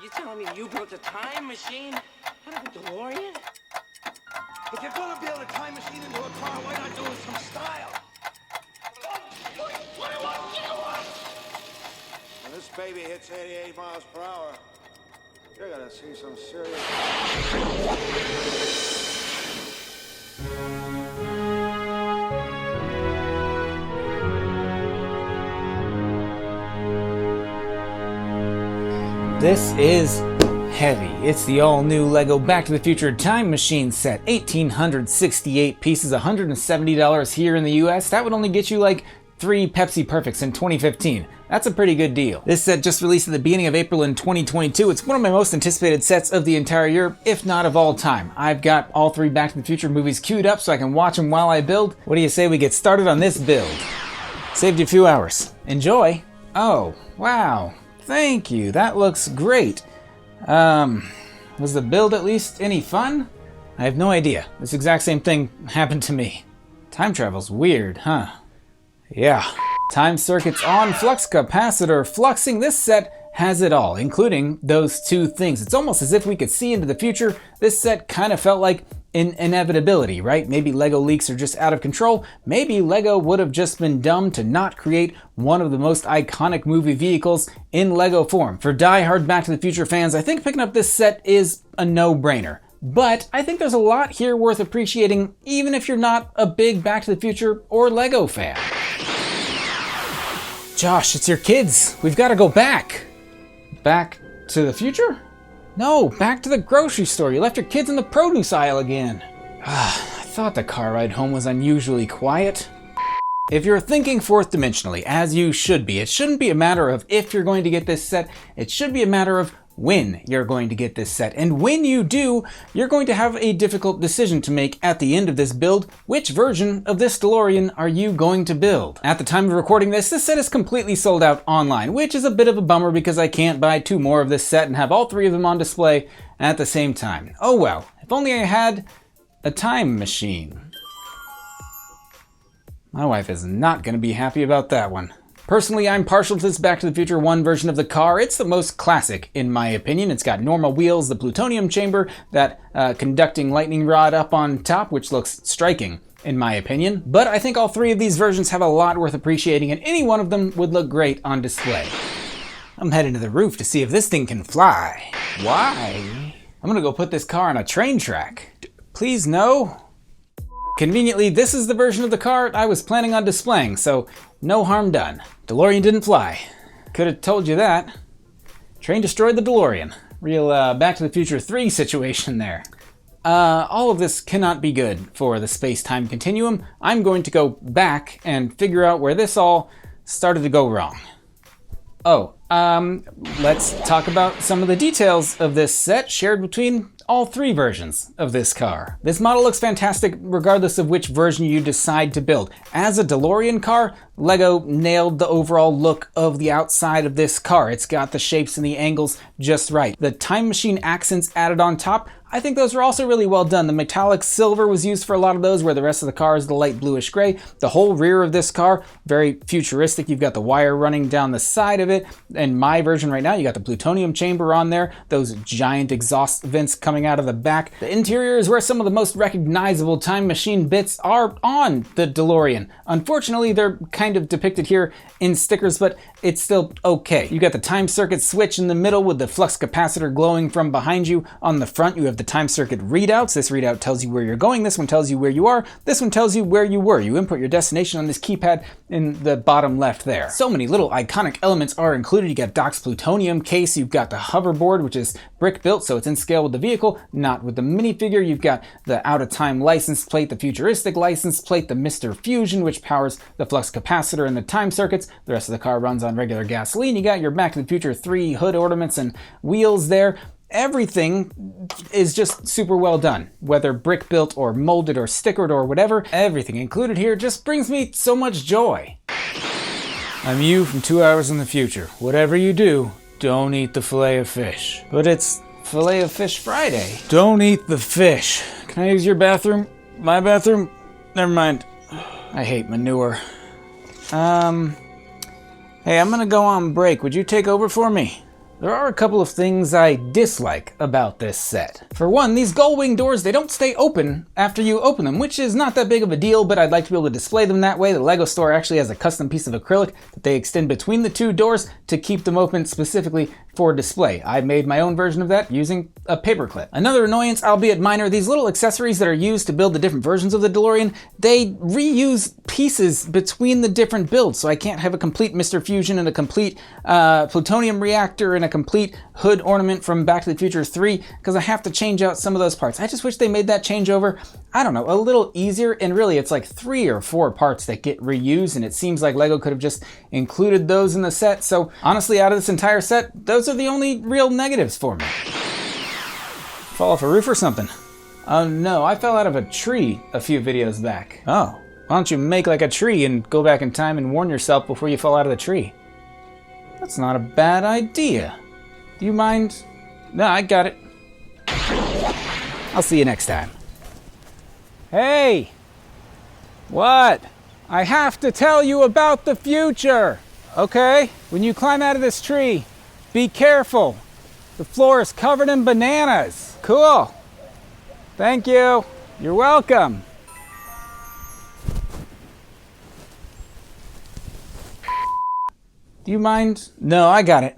you telling me you built a time machine out of a DeLorean? If you're gonna build a time machine into a car, why not do it with some style? 21 kilowatts! When this baby hits 88 miles per hour, you're gonna see some serious... This is heavy. It's the all-new LEGO Back to the Future Time Machine set. 1,868 pieces, $170 here in the US. That would only get you like 3 Pepsi Perfects in 2015. That's a pretty good deal. This set just released at the beginning of April in 2022. It's one of my most anticipated sets of the entire year, if not of all time. I've got all 3 Back to the Future movies queued up so I can watch them while I build. What do you say we get started on this build? Saved you a few hours. Enjoy. Oh, wow. Thank you. That looks great. Was the build at least any fun? I have no idea. This exact same thing happened to me. Time travel's weird, huh? Yeah. Time circuits on, flux capacitor fluxing. This set has it all, including those 2 things. It's almost as if we could see into the future. This set kind of felt like an inevitability, right? Maybe LEGO leaks are just out of control. Maybe LEGO would have just been dumb to not create one of the most iconic movie vehicles in LEGO form. For die-hard Back to the Future fans, I think picking up this set is a no-brainer. But I think there's a lot here worth appreciating, even if you're not a big Back to the Future or LEGO fan. Josh, it's your kids. We've got to go back. Back to the future? No, back to the grocery store. You left your kids in the produce aisle again. I thought the car ride home was unusually quiet. If you're thinking fourth dimensionally, as you should be, it shouldn't be a matter of if you're going to get this set, it should be a matter of when you're going to get this set. And when you do, you're going to have a difficult decision to make at the end of this build. Which version of this DeLorean are you going to build? At the time of recording this set is completely sold out online, which is a bit of a bummer because I can't buy 2 more of this set and have all 3 of them on display at the same time. Oh well, if only I had a time machine. My wife is not going to be happy about that one. Personally, I'm partial to this Back to the Future 1 version of the car. It's the most classic, in my opinion. It's got normal wheels, the plutonium chamber, that conducting lightning rod up on top, which looks striking, in my opinion. But I think all 3 of these versions have a lot worth appreciating, and any one of them would look great on display. I'm heading to the roof to see if this thing can fly. Why? I'm gonna go put this car on a train track. Please, no. Conveniently, this is the version of the car I was planning on displaying, so no harm done. DeLorean didn't fly. Could have told you that. Train destroyed the DeLorean. Real Back to the Future 3 situation there. All of this cannot be good for the space-time continuum. I'm going to go back and figure out where this all started to go wrong. Oh, let's talk about some of the details of this set shared between all 3 versions of this car. This model looks fantastic regardless of which version you decide to build. As a DeLorean car, LEGO nailed the overall look of the outside of this car. It's got the shapes and the angles just right. The time machine accents added on top, I think those were also really well done. The metallic silver was used for a lot of those, where the rest of the car is the light bluish gray. The whole rear of this car, very futuristic. You've got the wire running down the side of it. In my version right now, you got the plutonium chamber on there, those giant exhaust vents coming out of the back. The interior is where some of the most recognizable time machine bits are on the DeLorean. Unfortunately, they're kind of depicted here in stickers, but it's still okay. You got the time circuit switch in the middle with the flux capacitor glowing from behind you. On the front, you have the time circuit readouts. This readout tells you where you're going. This one tells you where you are. This one tells you where you were. You input your destination on this keypad in the bottom left there. So many little iconic elements are included. You got Doc's plutonium case. You've got the hoverboard, which is brick built, so it's in scale with the vehicle, not with the minifigure. You've got the out-of-time license plate, the futuristic license plate, the Mr. Fusion, which powers the flux capacitor and the time circuits. The rest of the car runs on regular gasoline. You got your Back to the Future 3 hood ornaments and wheels there. Everything is just super well done, whether brick built or molded or stickered or whatever. Everything included here just brings me so much joy. I'm you from 2 hours in the future. Whatever you do, don't eat the fillet of fish. But it's Fillet of Fish Friday. Don't eat the fish. Can I use your bathroom? My bathroom? Never mind. I hate manure. Hey, I'm gonna go on break. Would you take over for me? There are a couple of things I dislike about this set. For one, these gull wing doors, they don't stay open after you open them, which is not that big of a deal, but I'd like to be able to display them that way. The LEGO store actually has a custom piece of acrylic that they extend between the two doors to keep them open specifically for display. I made my own version of that using a paperclip. Another annoyance, albeit minor, these little accessories that are used to build the different versions of the DeLorean, they reuse pieces between the different builds, so I can't have a complete Mr. Fusion and a complete plutonium reactor and a complete hood ornament from Back to the Future 3, because I have to change out some of those parts. I just wish they made that changeover, I don't know, a little easier, and really it's like 3 or 4 parts that get reused, and it seems like LEGO could have just included those in the set. So honestly, out of this entire set, those are the only real negatives for me. Fall off a roof or something? Oh no, I fell out of a tree a few videos back. Oh, why don't you make like a tree and go back in time and warn yourself before you fall out of the tree? That's not a bad idea. Do you mind? No, I got it. I'll see you next time. Hey! What? I have to tell you about the future! Okay? When you climb out of this tree, be careful. The floor is covered in bananas. Cool. Thank you. You're welcome. Do you mind? No, I got it.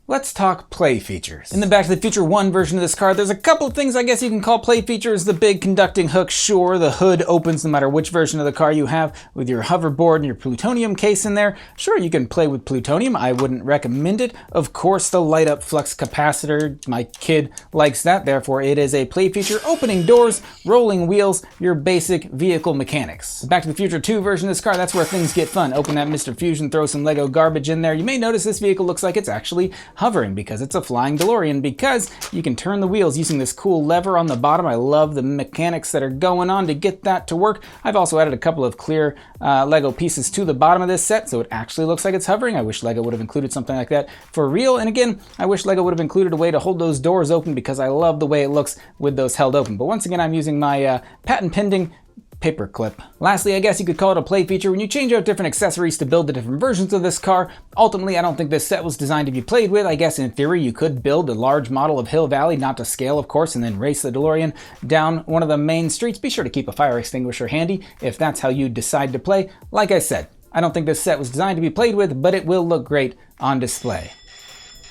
Let's talk play features. In the Back to the Future 1 version of this car, there's a couple of things I guess you can call play features. The big conducting hook, sure, the hood opens no matter which version of the car you have with your hoverboard and your plutonium case in there. Sure, you can play with plutonium, I wouldn't recommend it. Of course, the light up flux capacitor, my kid likes that, therefore it is a play feature. Opening doors, rolling wheels, your basic vehicle mechanics. The Back to the Future 2 version of this car, that's where things get fun. Open that Mr. Fusion, throw some LEGO garbage in there. You may notice this vehicle looks like it's actually hovering because it's a flying DeLorean, because you can turn the wheels using this cool lever on the bottom. I love the mechanics that are going on to get that to work. I've also added a couple of clear LEGO pieces to the bottom of this set so it actually looks like it's hovering. I wish LEGO would have included something like that for real. And again, I wish LEGO would have included a way to hold those doors open because I love the way it looks with those held open. But once again, I'm using my patent pending paperclip. Lastly, I guess you could call it a play feature when you change out different accessories to build the different versions of this car. Ultimately, I don't think this set was designed to be played with. I guess in theory you could build a large model of Hill Valley, not to scale of course, and then race the DeLorean down one of the main streets. Be sure to keep a fire extinguisher handy if that's how you decide to play. Like I said, I don't think this set was designed to be played with, but it will look great on display.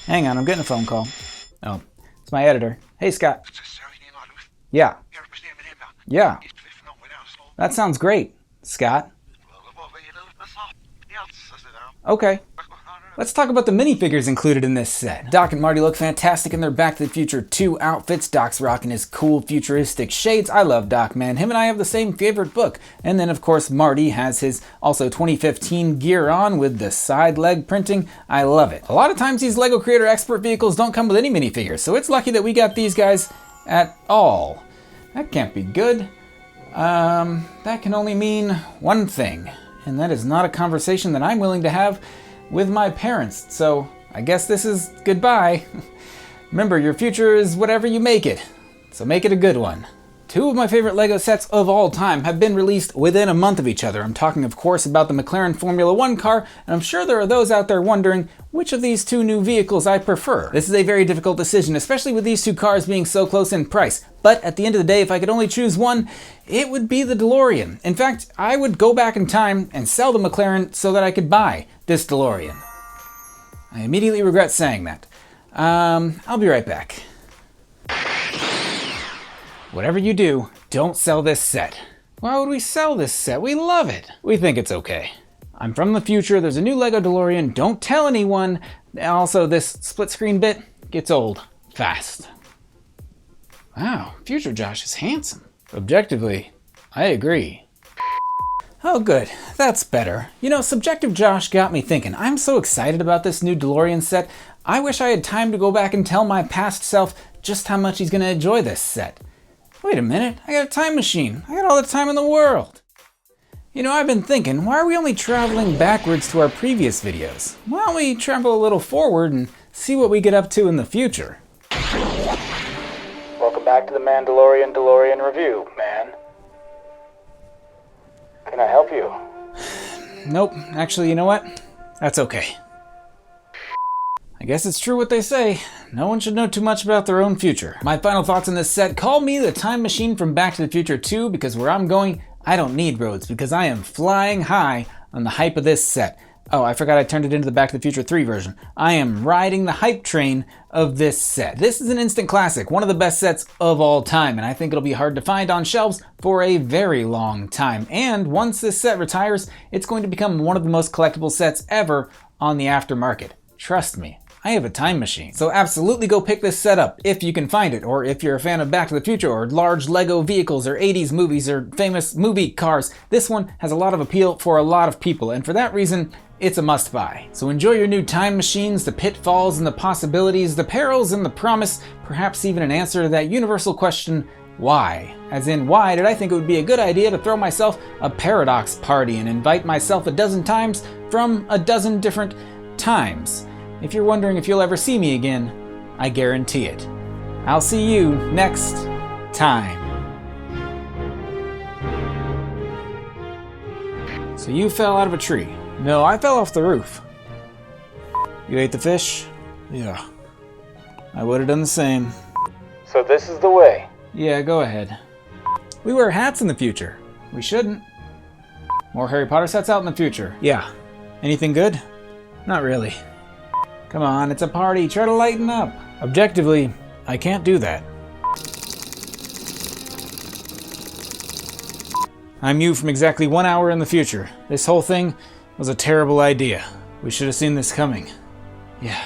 Hang on, I'm getting a phone call. Oh, it's my editor. Hey Scott. Yeah. Yeah. That sounds great, Scott. Okay. Let's talk about the minifigures included in this set. Doc and Marty look fantastic in their Back to the Future 2 outfits. Doc's rocking his cool futuristic shades. I love Doc, man. Him and I have the same favorite book. And then, of course, Marty has his also 2015 gear on with the side leg printing. I love it. A lot of times these LEGO Creator Expert vehicles don't come with any minifigures, so it's lucky that we got these guys at all. That can't be good. That can only mean one thing, and that is not a conversation that I'm willing to have with my parents, so I guess this is goodbye. Remember, your future is whatever you make it, so make it a good one. 2 of my favorite LEGO sets of all time have been released within a month of each other. I'm talking, of course, about the McLaren Formula 1 car, and I'm sure there are those out there wondering which of these 2 new vehicles I prefer. This is a very difficult decision, especially with these 2 cars being so close in price. But at the end of the day, if I could only choose one, it would be the DeLorean. In fact, I would go back in time and sell the McLaren so that I could buy this DeLorean. I immediately regret saying that. I'll be right back. Whatever you do, don't sell this set. Why would we sell this set? We love it. We think it's okay. I'm from the future, there's a new LEGO DeLorean, don't tell anyone. Also, this split screen bit gets old fast. Wow, future Josh is handsome. Objectively, I agree. Oh good, that's better. You know, subjective Josh got me thinking. I'm so excited about this new DeLorean set. I wish I had time to go back and tell my past self just how much he's gonna enjoy this set. Wait a minute, I got a time machine. I got all the time in the world. You know, I've been thinking, why are we only traveling backwards to our previous videos? Why don't we travel a little forward and see what we get up to in the future? Welcome back to the Mandalorian DeLorean review, man. Can I help you? Nope, actually, you know what? That's okay. I guess it's true what they say. No one should know too much about their own future. My final thoughts on this set: call me the time machine from Back to the Future 2, because where I'm going, I don't need roads, because I am flying high on the hype of this set. Oh, I forgot I turned it into the Back to the Future 3 version. I am riding the hype train of this set. This is an instant classic, one of the best sets of all time, and I think it'll be hard to find on shelves for a very long time. And once this set retires, it's going to become one of the most collectible sets ever on the aftermarket. Trust me, I have a time machine. So absolutely go pick this set up if you can find it, or if you're a fan of Back to the Future or large Lego vehicles or 80s movies or famous movie cars. This one has a lot of appeal for a lot of people, and for that reason, it's a must-buy. So enjoy your new time machines, the pitfalls and the possibilities, the perils and the promise, perhaps even an answer to that universal question, why? As in, why did I think it would be a good idea to throw myself a paradox party and invite myself a dozen times from a dozen different times? If you're wondering if you'll ever see me again, I guarantee it. I'll see you next time. So you fell out of a tree. No, I fell off the roof. You ate the fish? Yeah. I would have done the same. So this is the way. Yeah, go ahead. We wear hats in the future. We shouldn't. More Harry Potter sets out in the future. Yeah. Anything good? Not really. Come on, it's a party. Try to lighten up. Objectively, I can't do that. I'm you from exactly 1 hour in the future. This whole thing was a terrible idea. We should have seen this coming. Yeah.